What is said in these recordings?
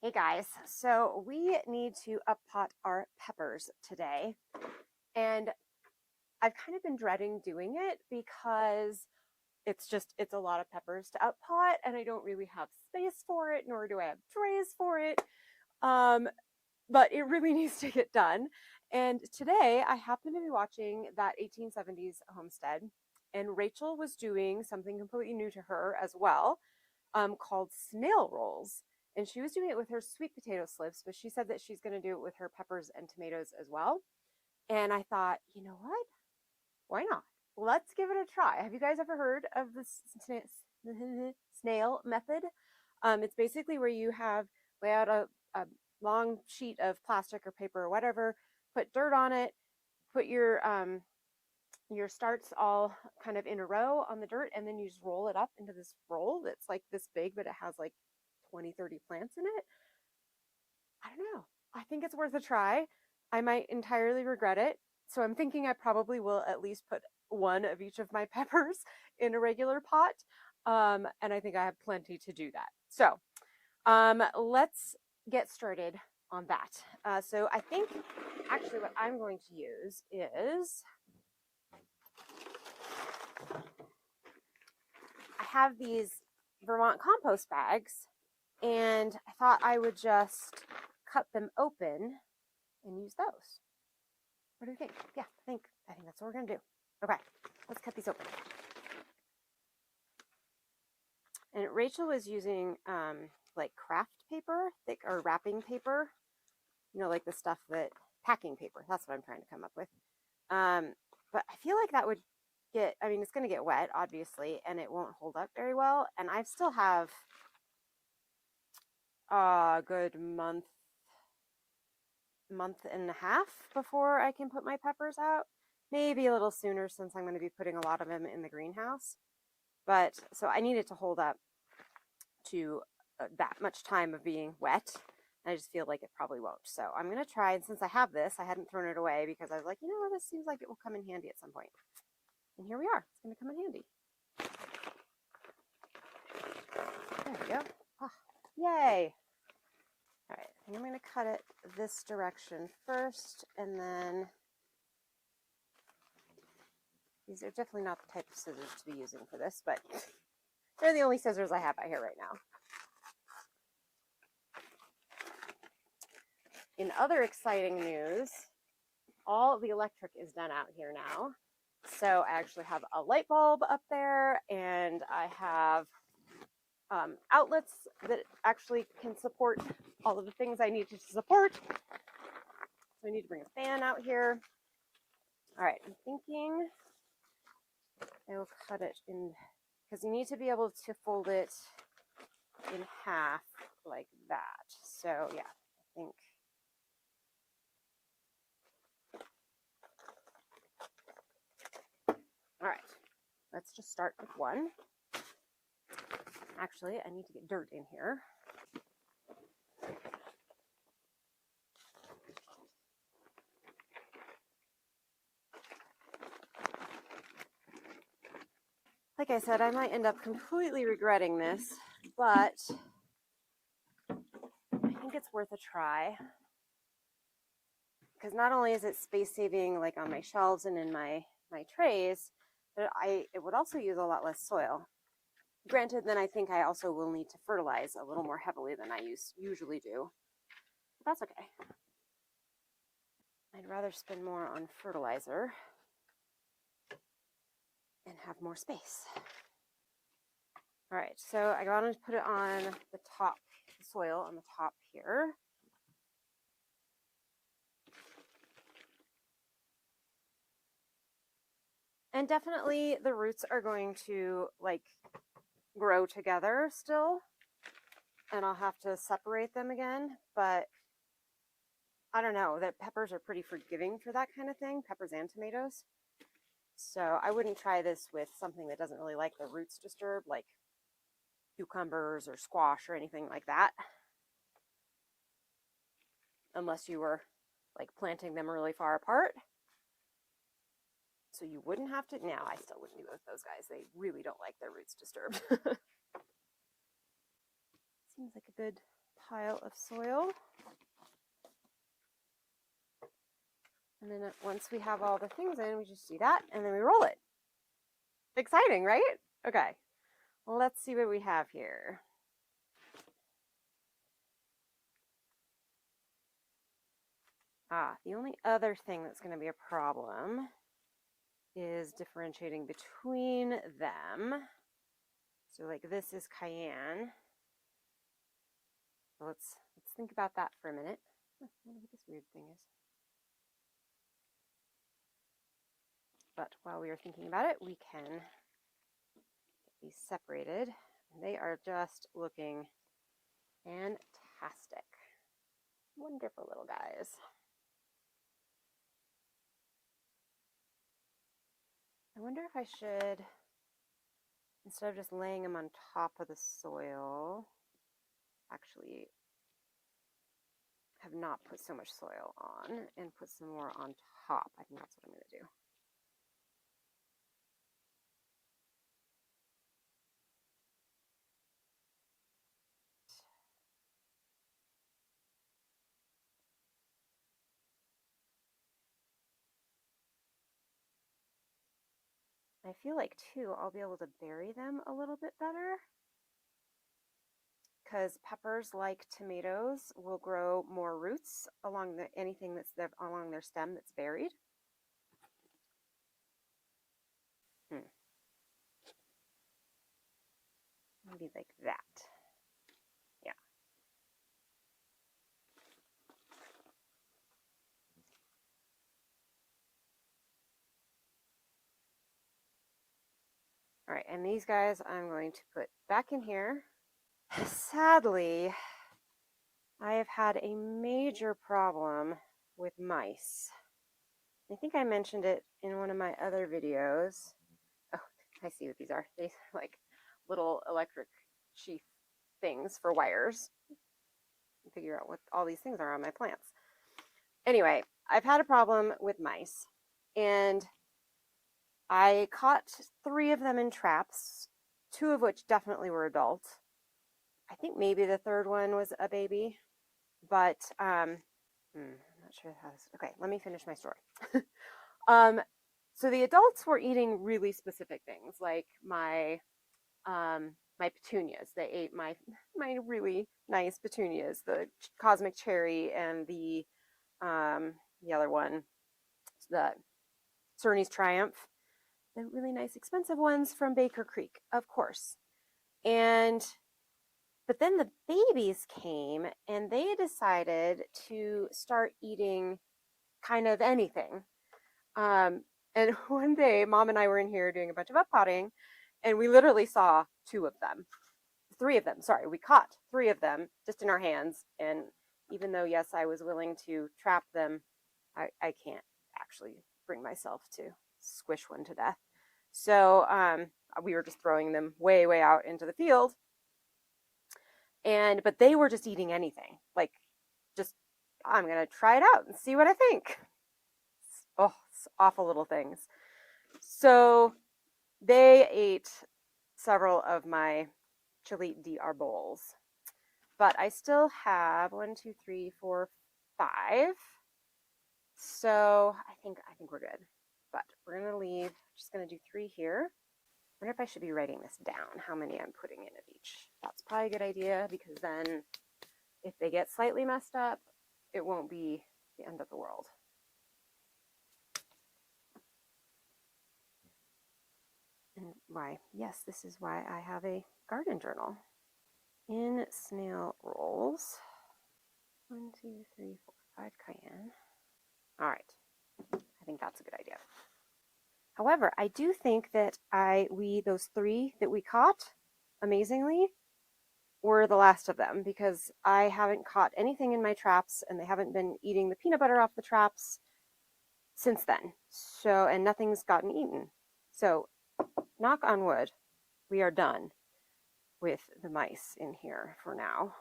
Hey guys, so we need to up pot our peppers today, and I've kind of been dreading doing it because it's a lot of peppers to up pot, and I don't really have space for it, nor do I have trays for it. Um, but it really needs to get done. And today I happen to be watching that 1870s homestead, and Rachel was doing something completely new to her as well, called snail rolls. And she was doing it with her sweet potato slips, but she said that she's going to do it with her peppers and tomatoes as well. And I thought, you know what? Why not? Let's give it a try. Have you guys ever heard of this snail method? It's basically where you lay out a long sheet of plastic or paper or whatever, put dirt on it, put your starts all kind of in a row on the dirt, and then you just roll it up into this roll that's like this big, but it has like 20, 30 plants in it. I don't know. I think it's worth a try. I might entirely regret it. So I'm thinking I probably will at least put one of each of my peppers in a regular pot. And I think I have plenty to do that. So let's get started on that. So I think actually what I'm going to use is, I have these Vermont compost bags, and I thought I would just cut them open and use those. What do you think? Yeah, I think that's what we're gonna do. Okay, let's cut these open. And Rachel was using like craft paper, thick or wrapping paper, like the stuff that packing paper. That's what I'm trying to come up with. But I feel like that would it's gonna get wet, obviously, and it won't hold up very well. And I still have a good month and a half before I can put my peppers out. Maybe a little sooner, since I'm going to be putting a lot of them in the greenhouse. But so I need it to hold up to that much time of being wet. I just feel like it probably won't. So I'm going to try, and since I have this, I hadn't thrown it away because I was like, this seems like it will come in handy at some point. And here we are. It's going to come in handy. There we go. Oh, yay. All right, I think I'm going to cut it this direction first, and then these are definitely not the type of scissors to be using for this, but they're the only scissors I have out here right now. In other exciting news, all the electric is done out here now. So I actually have a light bulb up there, and I have outlets that actually can support all of the things I need to support. So I need to bring a fan out here. All right, I'm thinking I will cut it in, because you need to be able to fold it in half like that. So yeah, I think all right, let's just start with one. Actually, I need to get dirt in here. Like I said, I might end up completely regretting this, but I think it's worth a try. Because not only is it space saving, like on my shelves and in my trays, but it would also use a lot less soil. Granted, then I think I also will need to fertilize a little more heavily than I usually do. But that's okay. I'd rather spend more on fertilizer and have more space. All right, so I want to put it on the top, the soil on the top here. And definitely the roots are going to grow together still, and I'll have to separate them again, but I don't know, that peppers are pretty forgiving for that kind of thing, peppers and tomatoes. So I wouldn't try this with something that doesn't really like the roots disturbed, like cucumbers or squash or anything like that. Unless you were like planting them really far apart. So you wouldn't have to. Now, I still wouldn't do it with those guys. They really don't like their roots disturbed. Seems like a good pile of soil. And then once we have all the things in, we just do that and then we roll it. Exciting, right? Okay, well, let's see what we have here. The only other thing that's going to be a problem is differentiating between them. So like this is cayenne. So let's think about that for a minute. I wonder what this weird thing is. But while we are thinking about it, we can get these separated. They are just looking fantastic. Wonderful little guys. I wonder if I should, instead of just laying them on top of the soil, actually have not put so much soil on and put some more on top. I think that's what I'm going to do. I feel like too, I'll be able to bury them a little bit better because peppers, like tomatoes, will grow more roots along anything that's along their stem that's buried. Maybe like that. Yeah. All right, and these guys I'm going to put back in here. Sadly, I have had a major problem with mice. I think I mentioned it in one of my other videos. Oh, I see what these are. These are like little electric sheath things for wires. Figure out what all these things are on my plants. Anyway, I've had a problem with mice, and I caught 3 of them in traps, 2 of which definitely were adult. I think maybe the third one was a baby, but I'm not sure how this. Okay, let me finish my story. So the adults were eating really specific things, like my my petunias. They ate my really nice petunias, the cosmic cherry and the other one, the Cerny's Triumph, the really nice expensive ones from Baker Creek, of course. But then the babies came and they decided to start eating kind of anything. And one day, Mom and I were in here doing a bunch of uppotting, and we literally saw 2 of them. 3 of them, sorry. We caught 3 of them just in our hands. And even though, yes, I was willing to trap them, I can't actually bring myself to squish one to death. So we were just throwing them way, way out into the field. But they were just eating anything. Like, just, I'm going to try it out and see what I think. It's awful little things. So they ate several of my chili d'arbos. But I still have 1, 2, 3, 4, 5. So I think we're good. But we're going to leave, just going to do 3 here. I wonder if I should be writing this down, how many I'm putting in of each. That's probably a good idea, because then if they get slightly messed up, it won't be the end of the world. And why? Yes, this is why I have a garden journal. In snail rolls. 1, 2, 3, 4, 5 cayenne. All right. I think that's a good idea. However, I do think that those 3 that we caught, amazingly, were the last of them, because I haven't caught anything in my traps, and they haven't been eating the peanut butter off the traps since then. So, and nothing's gotten eaten. So, knock on wood, we are done with the mice in here for now.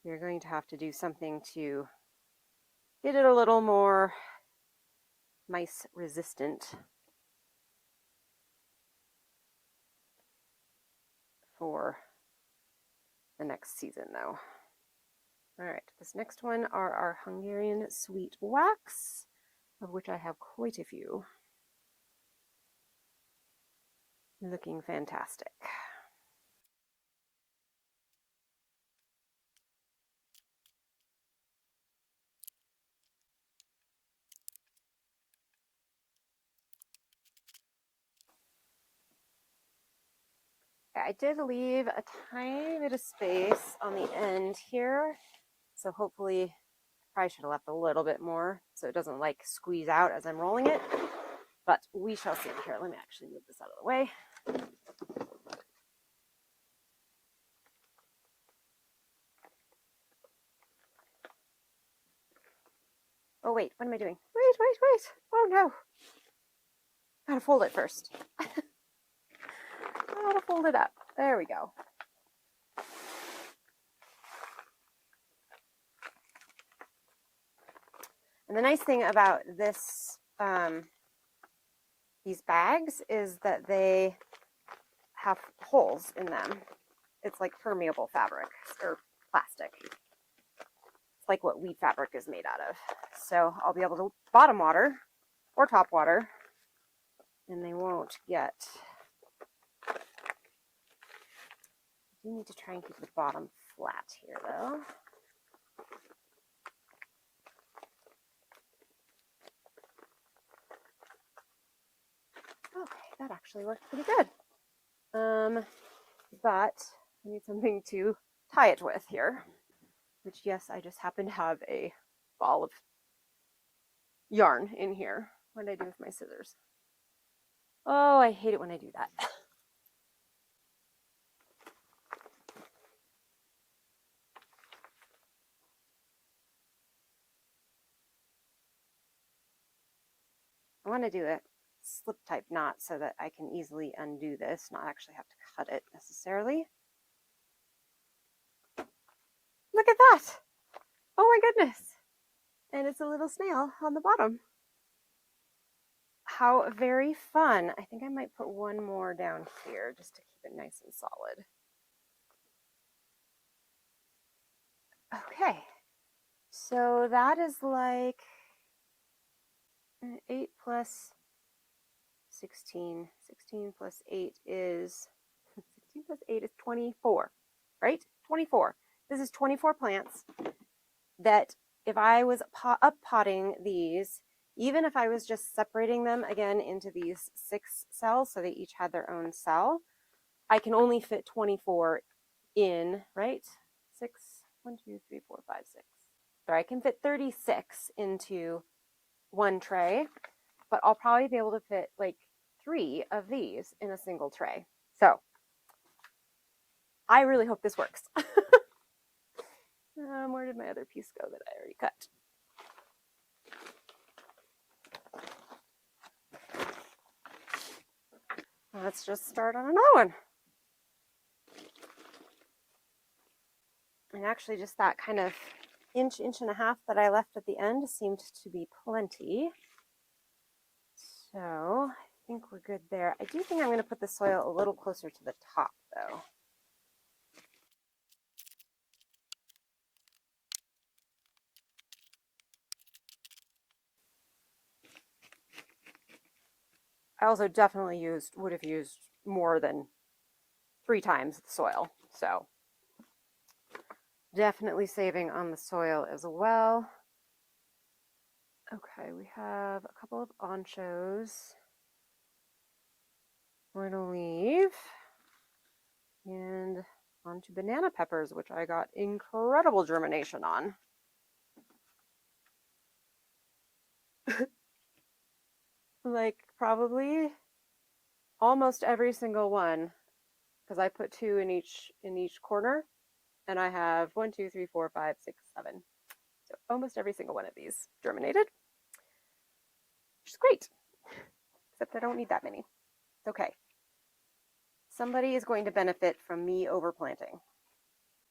We're going to have to do something to get it a little more mice resistant for the next season, though. All right, this next one are our Hungarian sweet wax, of which I have quite a few. Looking fantastic. I did leave a tiny bit of space on the end here, so hopefully I probably should have left a little bit more so it doesn't like squeeze out as I'm rolling it, but we shall see. Here, let me actually move this out of the way. Oh wait, what am I doing? Wait. Oh no. Gotta fold it first. Gotta fold it up. There we go. And the nice thing about this, these bags is that they have holes in them. It's like permeable fabric or plastic. It's like what weed fabric is made out of. So I'll be able to bottom water or top water, and they won't get. I do need to try and keep the bottom flat here though. Okay, that actually worked pretty good. But I need something to tie it with here, which yes, I just happen to have a ball of yarn in here. What did I do with my scissors? Oh, I hate it when I do that. I want to do a slip type knot so that I can easily undo this, not actually have to cut it necessarily. Look at that! Oh my goodness! And it's a little snail on the bottom. How very fun. I think I might put one more down here just to keep it nice and solid. Okay, so that is like 8 plus 16. 16 plus 8 is 16 plus 8 is 24, right? 24. This is 24 plants that if I was up potting these, even if I was just separating them again into these 6 cells so they each had their own cell, I can only fit 24 in, right? 6, 1, 2, 3, 4, 5, 6. So I can fit 36 into one tray, but I'll probably be able to fit like 3 of these in a single tray. So I really hope this works. Where did my other piece go that I already cut? Let's just start on another one. And actually just that kind of inch and a half that I left at the end seemed to be plenty. So I think we're good there. I do think I'm going to put the soil a little closer to the top though. I also definitely would have used more than 3 times the soil. So definitely saving on the soil as well. Okay, we have a couple of anchos we're going to leave. And onto banana peppers, which I got incredible germination on. Like probably almost every single one, because I put 2 in each corner, and I have 1, 2, 3, 4, 5, 6, 7. So almost every single one of these germinated, which is great. Except I don't need that many. It's okay. Somebody is going to benefit from me overplanting.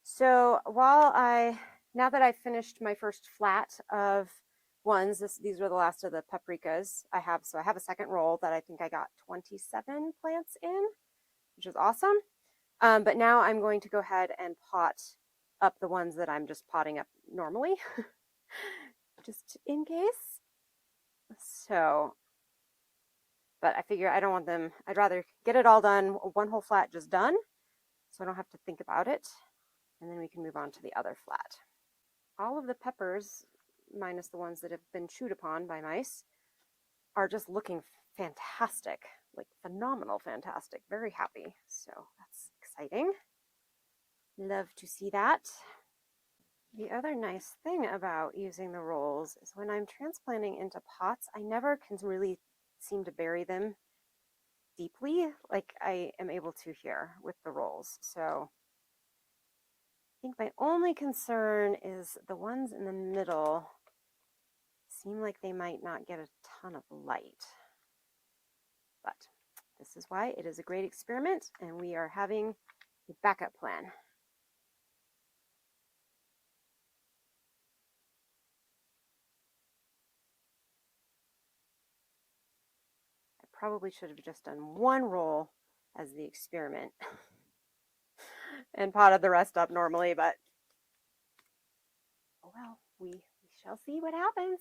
So now that I've finished my first flat of ones, these are the last of the paprikas I have. So I have a second roll that I think I got 27 plants in, which is awesome. But now I'm going to go ahead and pot up the ones that I'm just potting up normally, just in case. So, but I figure I don't want them, I'd rather get it all done, one whole flat just done, so I don't have to think about it. And then we can move on to the other flat. All of the peppers, minus the ones that have been chewed upon by mice, are just looking fantastic, like phenomenal fantastic. Very happy. So that's exciting. Love to see that. The other nice thing about using the rolls is when I'm transplanting into pots, I never can really seem to bury them deeply like I am able to here with the rolls. So I think my only concern is the ones in the middle seem like they might not get a ton of light. But this is why it is a great experiment, and we are having a backup plan. I probably should have just done one roll as the experiment and potted the rest up normally, but oh well, we shall see what happens.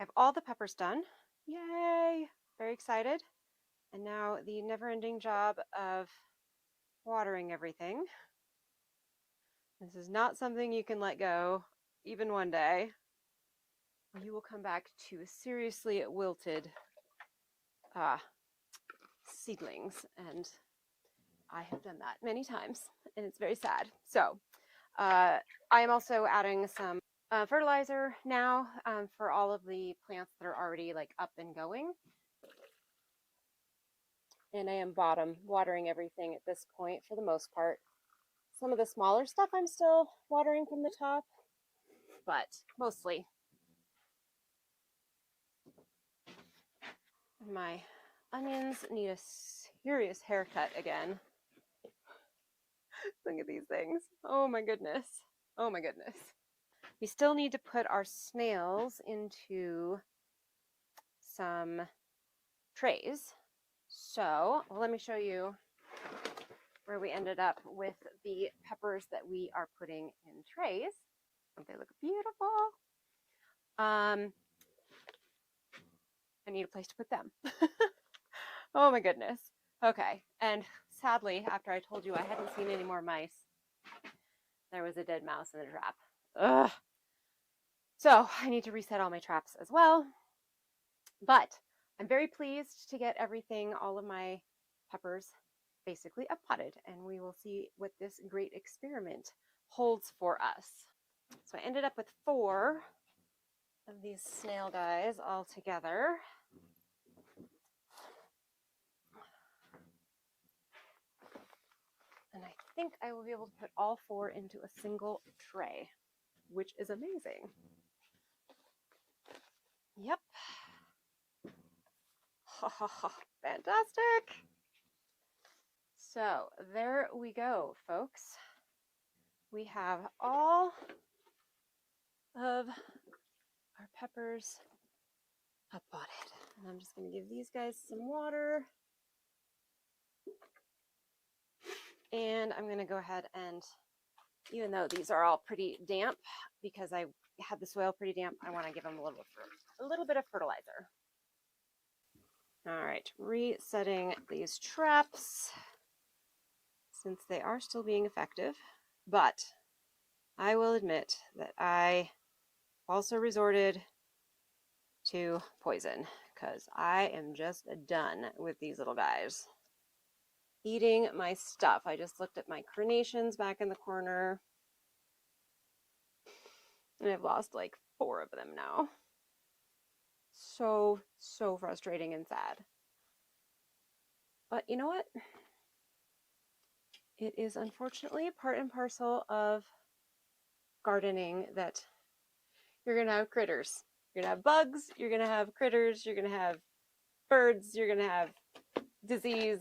I have all the peppers done. Yay! Very excited. And now the never-ending job of watering everything. This is not something you can let go, even one day. You will come back to seriously wilted seedlings, and I have done that many times, and it's very sad. So I am also adding some fertilizer now for all of the plants that are already like up and going. And I am bottom watering everything at this point for the most part. Some of the smaller stuff I'm still watering from the top, but mostly. My onions need a serious haircut again. Look at these things. Oh my goodness. Oh my goodness. We still need to put our snails into some trays. So let me show you where we ended up with the peppers that we are putting in trays. They look beautiful. I need a place to put them. Oh my goodness. Okay, and sadly, after I told you I hadn't seen any more mice, there was a dead mouse in the trap. Ugh. So I need to reset all my traps as well. But I'm very pleased to get everything, all of my peppers, basically up potted, and we will see what this great experiment holds for us. So I ended up with 4 of these snail guys all together. And I think I will be able to put all 4 into a single tray, which is amazing. Yep. Fantastic. So there we go, folks. We have all of our peppers up potted. And I'm just going to give these guys some water. And I'm going to go ahead and, even though these are all pretty damp, because I had the soil pretty damp, I want to give them a little bit of fertilizer. All right, resetting these traps since they are still being effective, but I will admit that I also resorted to poison because I am just done with these little guys eating my stuff. I just looked at my carnations back in the corner, and I've lost like 4 of them now. So frustrating and sad. But you know what? It is unfortunately part and parcel of gardening that you're going to have critters. You're going to have bugs, you're going to have critters, you're going to have birds, you're going to have disease,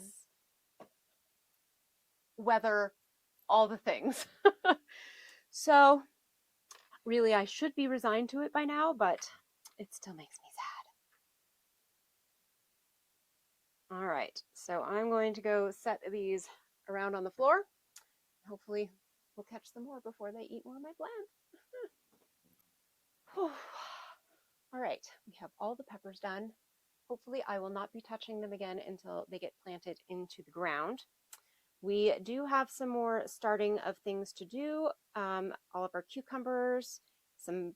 weather, all the things. So really, I should be resigned to it by now, but it still makes me sad. All right, so I'm going to go set these around on the floor. Hopefully we'll catch some more before they eat more of my plants. All right, we have all the peppers done. Hopefully I will not be touching them again until they get planted into the ground. We do have some more starting of things to do. All of our cucumbers, some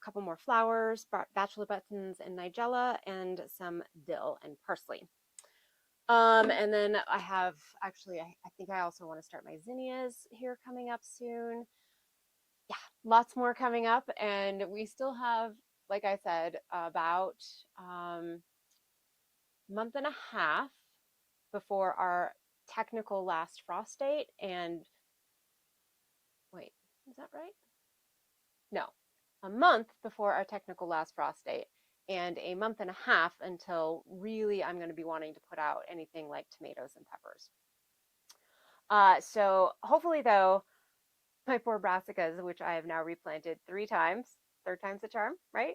couple more flowers, bachelor buttons and nigella, and some dill and parsley. And then I have, actually, I think I also want to start my zinnias here coming up soon. Yeah, lots more coming up, and we still have, like I said, about month and a half before our technical last frost date. And wait, is that right? No, a month before our technical last frost date, and a month and a half until really I'm going to be wanting to put out anything like tomatoes and peppers. So hopefully, though, my poor brassicas, which I have now replanted 3 times, third time's the charm, right?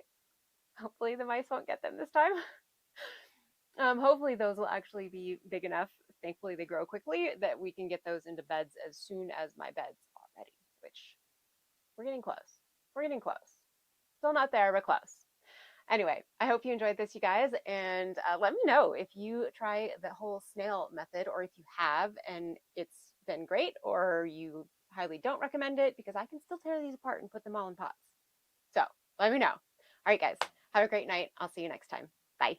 Hopefully the mice won't get them this time. Hopefully those will actually be big enough. Thankfully they grow quickly, that we can get those into beds as soon as my beds are ready, which we're getting close. We're getting close. Still not there, but close. Anyway, I hope you enjoyed this, you guys, and let me know if you try the whole snail method, or if you have and it's been great, or you highly don't recommend it, because I can still tear these apart and put them all in pots. So let me know. All right, guys, have a great night. I'll see you next time. Bye.